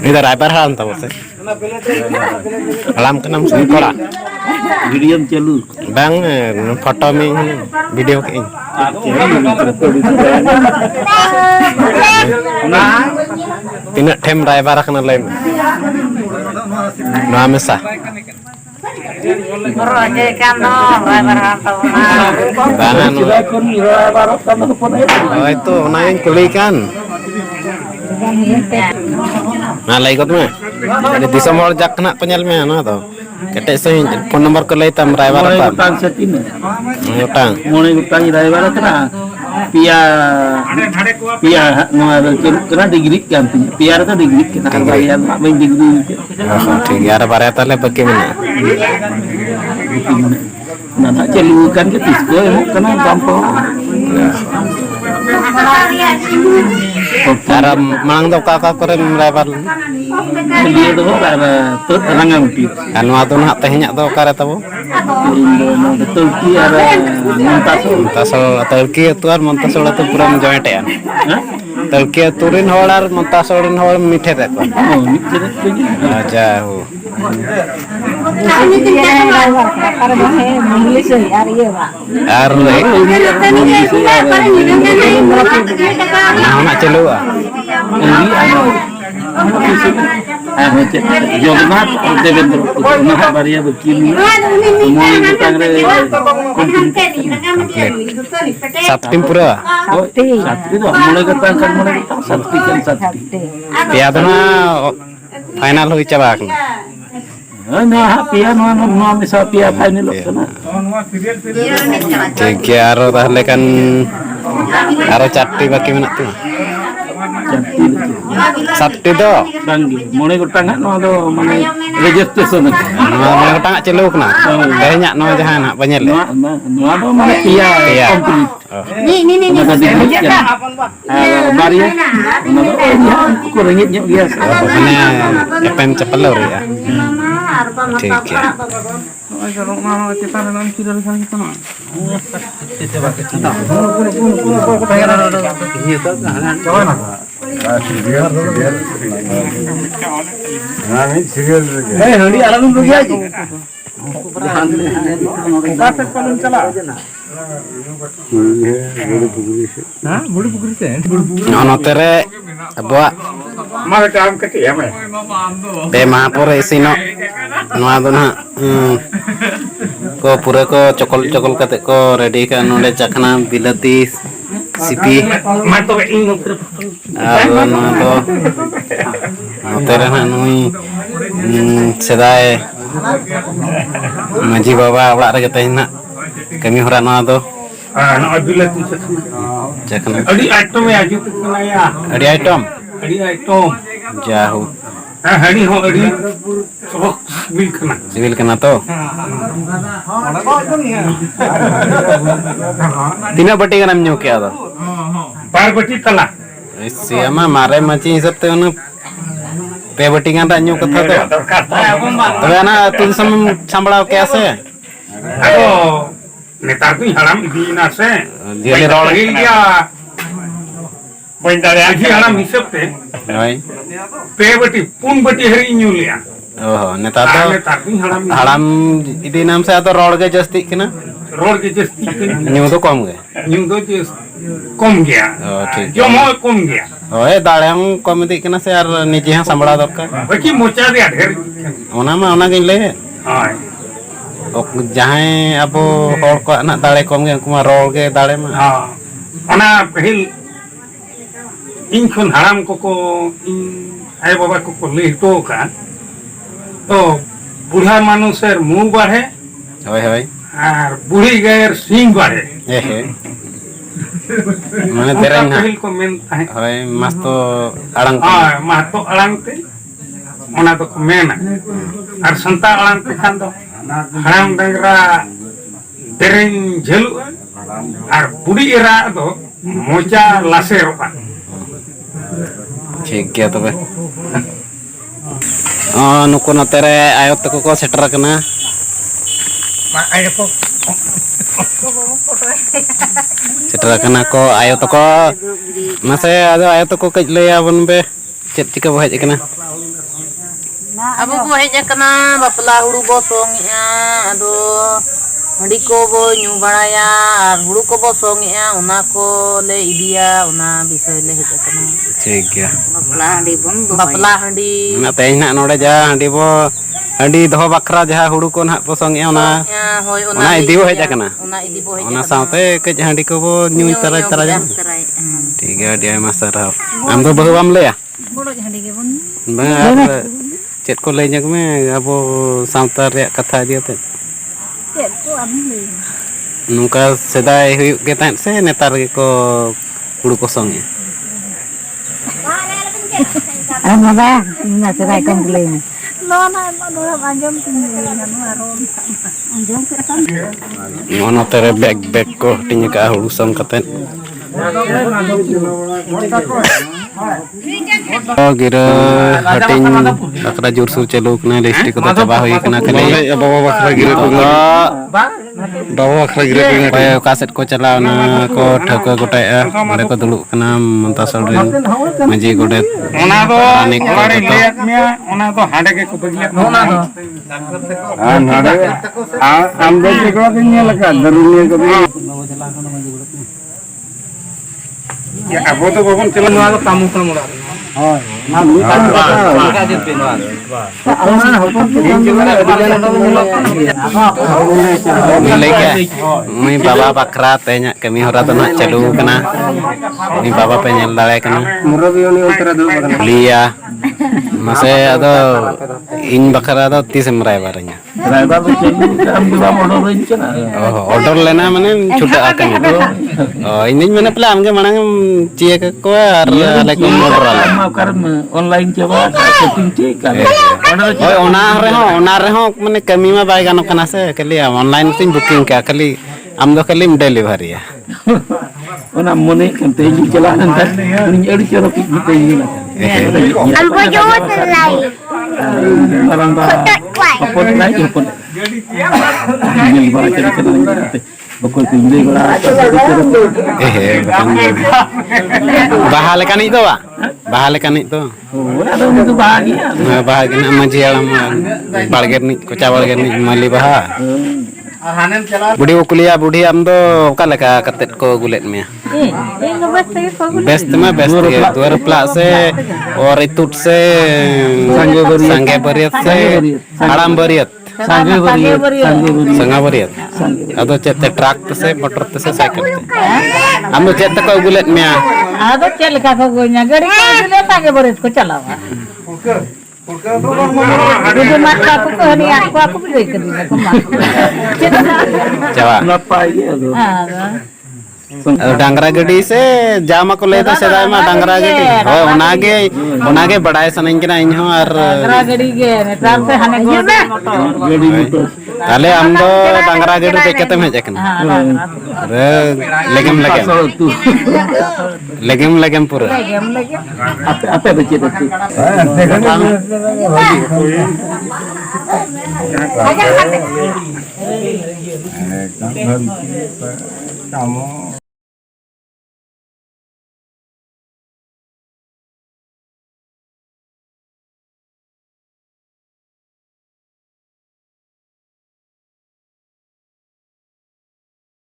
Ini driver haram tahu sih. Alam kenam sih kola. Video चालू Bang, foto mi video ke ini. Tina tem driver kena lain. Nama sah. Tangan. Oh itu, naik kulikan. Nah, lagi ikut mah. Jadi bisa mau jak kena penyelnya, nah tuh. Ketek saya phone number ke leitam driver apa? utang setin Utang. mulai utang driver kena pia kena digigit kan pia itu digigit kena kalian main digigit Oh, ठीक यार बारे तले bagaimana? nah tak celukan ke disco kena gampang Cara mang tuh kakak keren driver. dia tuh ada terangan pi Anu atuh nak tehnya tuh karet apa? betul pi ada Montasol telki tuan montasol itu puram joint ya. Telki turin holar montasolin hol mithe tak. oh mikir Jauh. Arre. Nah, nak celu ah. Jognath Devendra nah baria begini mulai utang re Saptim pura. Sakti tuh mulai ketang kan mulai ketang sakti kan sakti Pia tuh na final hui cabak. nah pia no misal pia final kena Jadi aro tahle kan aro chatti bagaimana tuh? sakti Sabtu tuh. banggi mulai ketang kan no mana registration Mau tangak celuk na. Banyak no jahan nak penyel. no mana pia Pia. complete Ini. tadi baria no kurangnya biasa Pokoknya FM cepelur ya. ठीक है notere abuak be mahapur isino noa do na ko pura ko cokol kate ko ready ka nole chakna bilati sipi aro noa do notere na nui sedai maji baba olak re kate na kami hora noa do chakna Adi item ya aju kena ya. adi item Adi item. jauh Hari ho adi sok bil kena. civil kena to tina bati ka nam nyu kya do Parvati tala. siama mare machi hisab te onu pe bati kan nyu katha to tobe na tun sambalao kaise Aduh, netar tuh haram di nase. dia le rol dia. Bandar yang haram hisap teh. oi Pebati, pun bati hari nyulia. oh neta to Netar tuh haram. haram idi nam se to rol ge jasti kena Road ke just nyu to kom ge nyung tuh just kom gya. oh ठीक Jo mau kom gya. oh dalem kom di kena se ar nije ha sambala dokka Baki mocha dia der. ona ma ona ge le Hai. ok jahe abo hor ko anak dale kom ge kuma rol ge dale ma Ona pahil inkun haram koko ayah baba koko lehto kan. To budha manuser muh barhe hoi hoi আর বুড়ি গায়ের সিং বাড়ে মানে tereng ha pahil ko men tahe hoi mas to arang mahto alang te ona to ko mena ar santa alang te kan do haram dangra tereng jelu ar buɗi era do moja laser pa ठीक गया तबे नुको नतेरे आयो तको को सेटर कना Setelah kena ko ayo toko mase ada ayo toko kaj lay abon be cek cika bahaj kena Abu bo hej akana bapla huru bo songnya aduh handi ko bo nyu baraya ar huru ko bo songnya ona ko le idia ona bisoy le hej akana ठीक है bapla handi ना तेज ना नोड़े जा हंडी बो हंडी दहो बकरा जहाँ हुड़ू को ना पोसोंग ए ओना ya hoy ओना इदी बो हेज कना ona idi bo hej ओना साउते कज हंडी को बो न्यू तरह तरह जा ठीक है dia masaraf am do bahu am le ya bang chet ko lay jak me abo साउता रे कथा dia te nungka sedai huyuk ge tan se netar ge ko huड़ू ko song e ngono tere bag ko tinya ka huड़ू song katen oh gira hating akra jur sur celu kena listrik ko coba hoy kena kali bawa bakra gira ko bawa bakra gira ko payo kaset ko chala na ko thako gotai mare ko dulu kena mentasal rin maji godet ona do mari lihat mia ona do hade ke ko bagiat ona do hade am do ke ko nya laka darunya ko ya abo to babon celan wa tamu tamu la hoy mi baba bakra tanya kami hora to nak celu kena mi baba penyel dale kena liya mase ado in bakra do tis merai baranya order lena mane chuta akan itu oh ini mana pelan ke mana cie ke ko ar like order ala online coba setting cek kan oh ona reho mane kami ma bai ganok kana se kali online tin booking ka kali am do kali delivery ya ona mone kan teji jalan kan ni eri cara pikir teji lah Ambo jawat lai. barang apa naik ya pun ini baca kan pokok tinggi lah bahale kan itu pak bahale kan itu ada itu bahagia bahagia maji alam balger ni kuca balger ni mali baha budi kuliah budi am do kala ka katet ko gulet me best ma best ke duar pla se और इतुट से संगे बरियत से आराम बरियत संगा बरियत अदो चेते ट्रक से मोटर से साइकिल हम तो चेते को गुलेट में ado chel ka ko gonya gari ko dile sange boris ko chalawa Dudu mata aku ko ni aku pilih ke dile ko mak jawa kenapa ya tuh Dangra गड्डी से जामा को लेता सेदाय मा डांगरा गड्डी हो ओनागे बड़ाय सनन के ना इन्हो और gari ge netar se hane go ताले हम दो डांगरा गड्डी देखते में जकन रे लेगम पूरा apa baca itu Kamu